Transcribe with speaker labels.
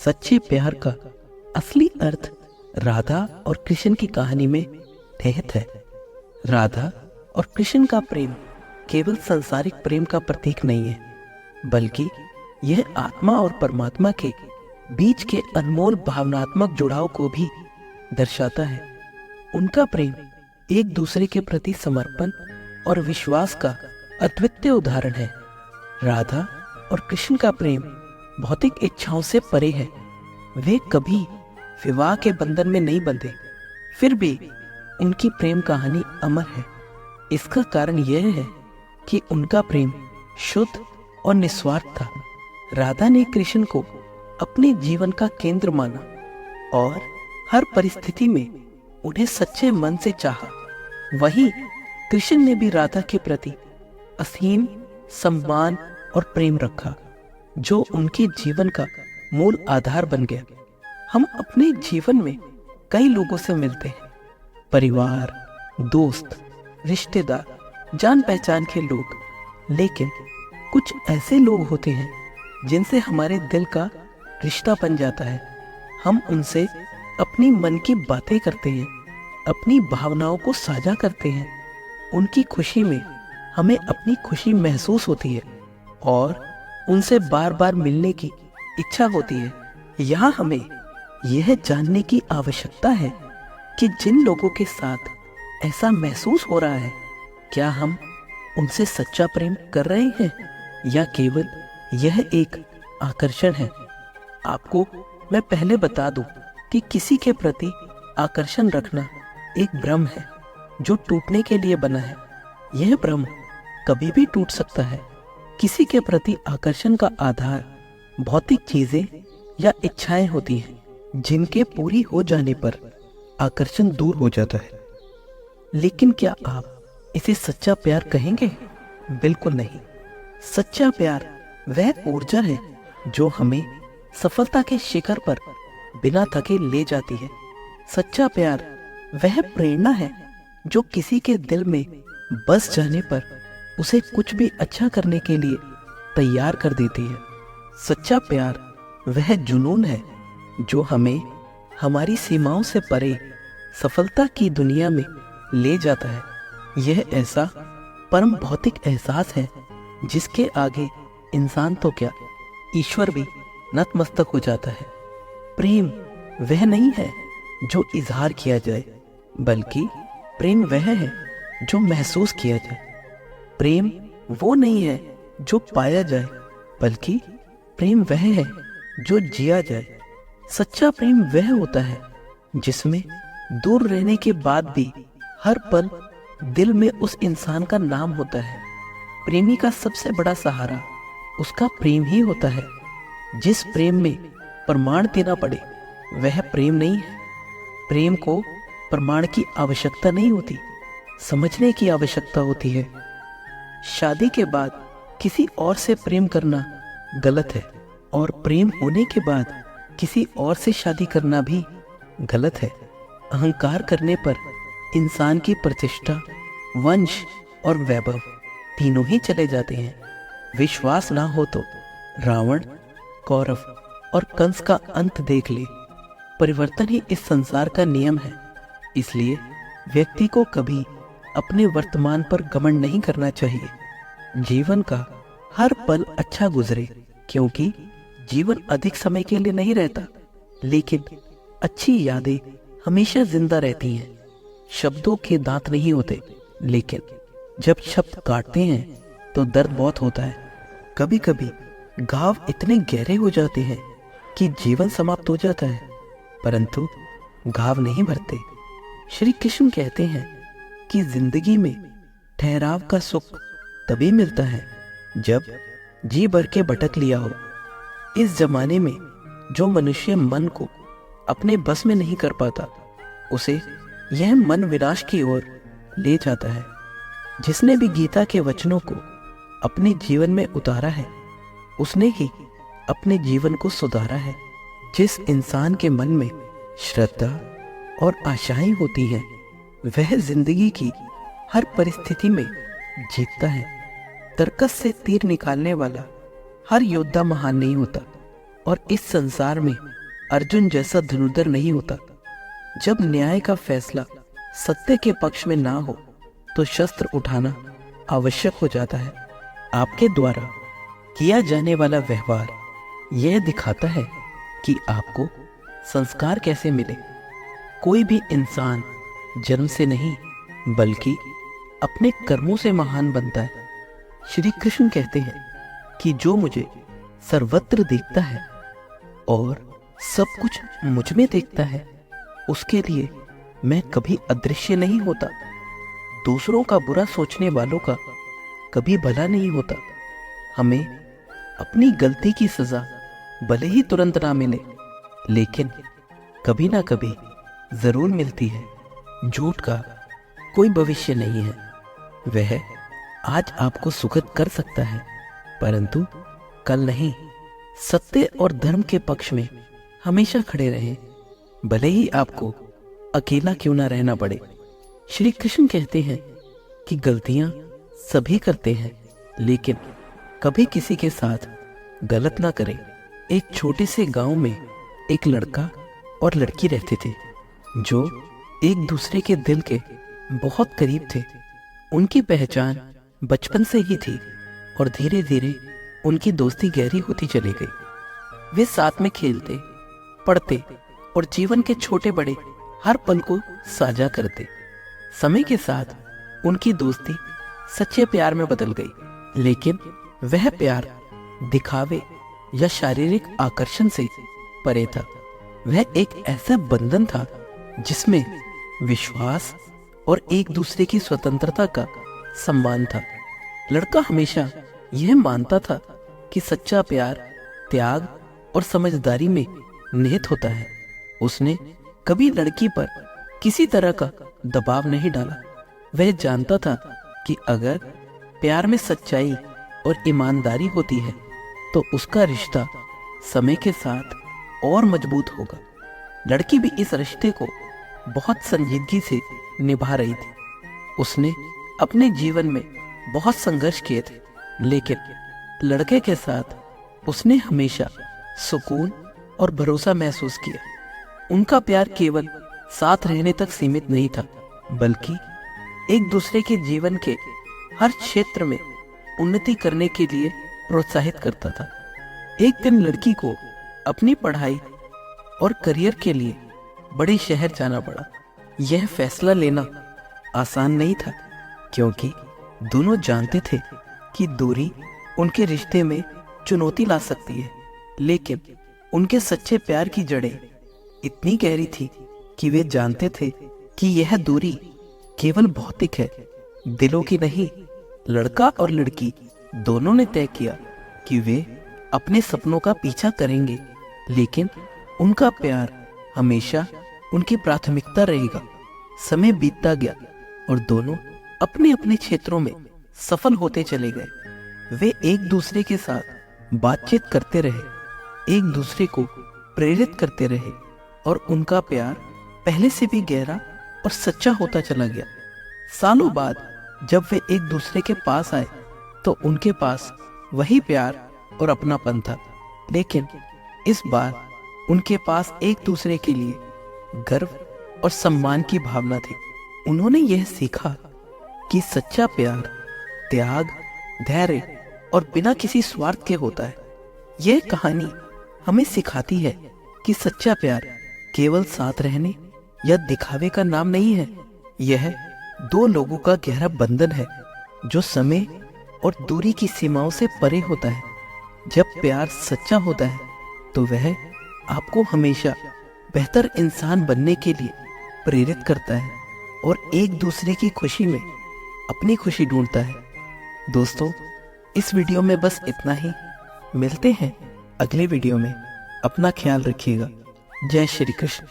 Speaker 1: सच्चे प्यार का असली अर्थ राधा और कृष्ण की कहानी में निहित है। राधा और कृष्ण का प्रेम केवल सांसारिक प्रेम का प्रतीक नहीं है, बल्कि यह आत्मा और परमात्मा के बीच के अनमोल भावनात्मक जुड़ाव को भी दर्शाता है। उनका प्रेम एक दूसरे के प्रति समर्पण और विश्वास का अद्वितीय उदाहरण है। राधा और कृष्ण का प्रेम भौतिक इच्छाओं से परे है। वे कभी विवाह के बंधन में नहीं बंधे, फिर भी उनकी प्रेम कहानी अमर है। इसका कारण यह है कि उनका प्रेम शुद्ध और निस्वार्थ था। राधा ने कृष्ण को अपने जीवन का केंद्र माना और हर परिस्थिति में उन्हें सच्चे मन से चाहा। वहीं कृष्ण ने भी राधा के प्रति असीम सम्मान और प्रेम रखा, जो उनके जीवन का मूल आधार बन गया। हम अपने जीवन में कई लोगों से मिलते हैं, परिवार, दोस्त, रिश्तेदार, जान पहचान के लोग, लेकिन कुछ ऐसे लोग होते हैं जिनसे हमारे दिल का रिश्ता बन जाता है। हम उनसे अपनी मन की बातें करते हैं, अपनी भावनाओं को साझा करते हैं। उनकी खुशी में हमें अपनी खुशी महसूस होती है और उनसे बार बार मिलने की इच्छा होती है। यहाँ हमें यह जानने की आवश्यकता है कि जिन लोगों के साथ ऐसा महसूस हो रहा है, क्या हम उनसे सच्चा प्रेम कर रहे हैं या केवल यह एक आकर्षण है। आपको मैं पहले बता दूं कि किसी के प्रति आकर्षण रखना एक भ्रम है जो टूटने के लिए बना है। यह भ्रम कभी भी टूट सकता है। किसी के प्रति आकर्षण का आधार भौतिक चीजें या इच्छाएं होती हैं, जिनके पूरी हो जाने पर आकर्षण दूर हो जाता है। लेकिन क्या आप इसे सच्चा प्यार कहेंगे? बिल्कुल नहीं। सच्चा प्यार वह ऊर्जा है जो हमें सफलता के शिखर पर बिना थके ले जाती है। सच्चा प्यार वह प्रेरणा है जो किसी के दिल में बस जाने पर उसे कुछ भी अच्छा करने के लिए तैयार कर देती है। सच्चा प्यार वह जुनून है जो हमें हमारी सीमाओं से परे सफलता की दुनिया में ले जाता है। यह ऐसा परम भौतिक एहसास है जिसके आगे इंसान तो क्या, ईश्वर भी नतमस्तक हो जाता है। प्रेम वह नहीं है जो इजहार किया जाए, बल्कि प्रेम वह है जो महसूस किया जाए। प्रेम वो नहीं है जो पाया जाए, बल्कि प्रेम वह है जो जिया जाए। सच्चा प्रेम वह होता है जिसमें दूर रहने के बाद भी हर पल दिल में उस इंसान का नाम होता है। प्रेमी का सबसे बड़ा सहारा उसका प्रेम ही होता है। जिस प्रेम में प्रमाण देना पड़े वह प्रेम नहीं है। प्रेम को प्रमाण की आवश्यकता नहीं होती, समझने की आवश्यकता होती है। शादी के बाद किसी और से प्रेम करना गलत है, और प्रेम होने के बाद किसी और से शादी करना भी गलत है। अहंकार करने पर इंसान की प्रतिष्ठा, वंश और वैभव तीनों ही चले जाते हैं। विश्वास ना हो तो रावण, कौरव और कंस का अंत देख ले। परिवर्तन ही इस संसार का नियम है। इसलिए व्यक्ति को कभी अपने वर्तमान पर घमंड नहीं करना चाहिए। जीवन का हर पल अच्छा गुजरे, क्योंकि जीवन अधिक समय के लिए नहीं रहता, लेकिन अच्छी यादें हमेशा जिंदा रहती हैं। शब्दों के दांत नहीं होते, लेकिन जब शब्द काटते हैं तो दर्द बहुत होता है। कभी कभी घाव इतने गहरे हो जाते हैं कि जीवन समाप्त हो जाता है, परंतु घाव नहीं भरते। श्री कृष्ण कहते हैं कि जिंदगी में ठहराव का सुख तभी मिलता है जब जी भर के भटक लिया हो। इस जमाने में जो मनुष्य मन को अपने बस में नहीं कर पाता, उसे यह मन विनाश की ओर ले जाता है। जिसने भी गीता के वचनों को अपने जीवन में उतारा है, उसने ही अपने जीवन को सुधारा है। जिस इंसान के मन में श्रद्धा और आशाएं होती हैं, वह जिंदगी की हर परिस्थिति में जीतता है। तर्कस से तीर निकालने वाला हर योद्धा महान नहीं होता, और इस संसार में अर्जुन जैसा धनुर्धर नहीं होता। जब न्याय का फैसला सत्य के पक्ष में ना हो तो शस्त्र उठाना आवश्यक हो जाता है। आपके द्वारा किया जाने वाला व्यवहार यह दिखाता है कि आपको संस्कार कैसे मिले। कोई भी इंसान जन्म से नहीं बल्कि अपने कर्मों से महान बनता है। श्री कृष्ण कहते हैं कि जो मुझे सर्वत्र देखता है और सब कुछ मुझ में देखता है, उसके लिए मैं कभी अदृश्य नहीं होता। दूसरों का बुरा सोचने वालों का कभी भला नहीं होता। हमें अपनी गलती की सजा भले ही तुरंत ना मिले, लेकिन कभी ना कभी जरूर मिलती है। झूठ का कोई भविष्य नहीं है। वह आज आपको सुखद कर सकता है, परंतु कल नहीं। सत्य और धर्म के पक्ष में हमेशा खड़े रहें, भले ही आपको अकेला क्यों ना रहना पड़े। श्री कृष्ण कहते हैं कि गलतियां सभी करते हैं, लेकिन कभी किसी के साथ गलत ना करें। एक छोटे से गांव में एक लड़का और लड़की रहते थे जो एक दूसरे के दिल के बहुत करीब थे। उनकी पहचान बचपन से ही थी और धीरे धीरे उनकी दोस्ती गहरी होती चली गई। वे साथ में खेलते, पढ़ते और जीवन के छोटे बड़े हर पल को साझा करते। समय के साथ उनकी दोस्ती सच्चे प्यार में बदल गई, लेकिन वह प्यार दिखावे या शारीरिक आकर्षण से परे था। वह एक ऐसा बंधन था जिसमें विश्वास और एक दूसरे की स्वतंत्रता का सम्मान था। लड़का हमेशा यह मानता था कि सच्चा प्यार त्याग और समझदारी में निहित होता है। उसने कभी लड़की पर किसी तरह का दबाव नहीं डाला। वह जानता था कि अगर प्यार में सच्चाई और ईमानदारी होती है तो उसका रिश्ता समय के साथ और मजबूत होगा। लड़की भी इस रिश्ते को बहुत संजीदगी से निभा रही थी। उसने अपने जीवन में बहुत संघर्ष किए थे, लेकिन लड़के के साथ उसने हमेशा सुकून और भरोसा महसूस किया। उनका प्यार केवल साथ रहने तक सीमित नहीं था, बल्कि एक दूसरे के जीवन के हर क्षेत्र में उन्नति करने के लिए प्रोत्साहित करता था। एक दिन लड़की को अपनी पढ़ाई और करियर के लिए बड़े शहर जाना पड़ा। यह फैसला लेना आसान नहीं था, क्योंकि दोनों जानते थे कि दूरी उनके रिश्ते में चुनौती ला सकती है। लेकिन उनके सच्चे प्यार की जड़ें इतनी गहरी थी कि वे जानते थे कि यह दूरी केवल भौतिक है, दिलों की नहीं। लड़का और लड़की दोनों ने तय किया कि वे अपने सपनों का पीछा करेंगे, लेकिन उनका प्यार हमेशा उनकी प्राथमिकता रहेगा। समय बीतता गया और दोनों अपने अपने क्षेत्रों में सफल होते चले गए। वे एक दूसरे के साथ बातचीत करते रहे, एक दूसरे को प्रेरित करते रहे और उनका प्यार पहले से भी गहरा और सच्चा होता चला गया। सालों बाद जब वे एक दूसरे के पास आए तो उनके पास वही प्यार और अपनापन था, लेकिन इस बार उनके पास एक दूसरे के लिए गर्व और सम्मान की भावना थी। उन्होंने यह सीखा कि सच्चा प्यार त्याग, धैर्य और बिना किसी स्वार्थ के होता है। यह कहानी हमें सिखाती है कि सच्चा प्यार केवल साथ रहने या दिखावे का नाम नहीं है। यह दो लोगों का गहरा बंधन है जो समय और दूरी की सीमाओं से परे होता है। जब प्यार सच्चा होता है तो वह आपको हमेशा बेहतर इंसान बनने के लिए प्रेरित करता है और एक दूसरे की खुशी में अपनी खुशी ढूंढता है। दोस्तों, इस वीडियो में बस इतना ही। मिलते हैं अगले वीडियो में। अपना ख्याल रखिएगा। जय श्री कृष्ण।